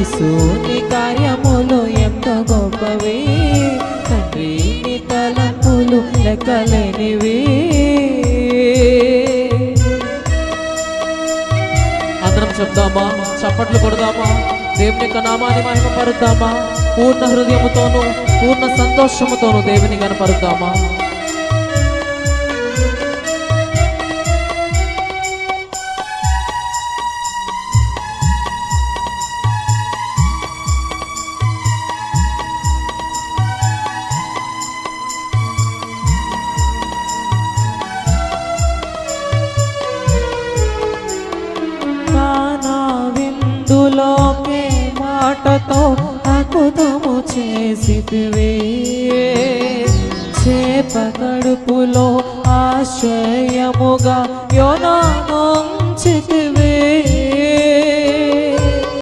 యేసుని కార్యములు ఎంత గొప్పవి, తండ్రి నీ తలంపులు లెక్కలేనివి. అందరం చెప్దామా, చప్పట్లు కొడదామా, దేవుని యొక్క నామాన్ని మహిమపరుద్దామా, పూర్ణ హృదయముతోను పూర్ణ సంతోషముతోను దేవుని కనపరుద్దామా. విందులోకే మాటతో అద్భుతము చేసితివే, చేప కడుపులో ఆశ్రయముగా యోనాను ఉంచితివే.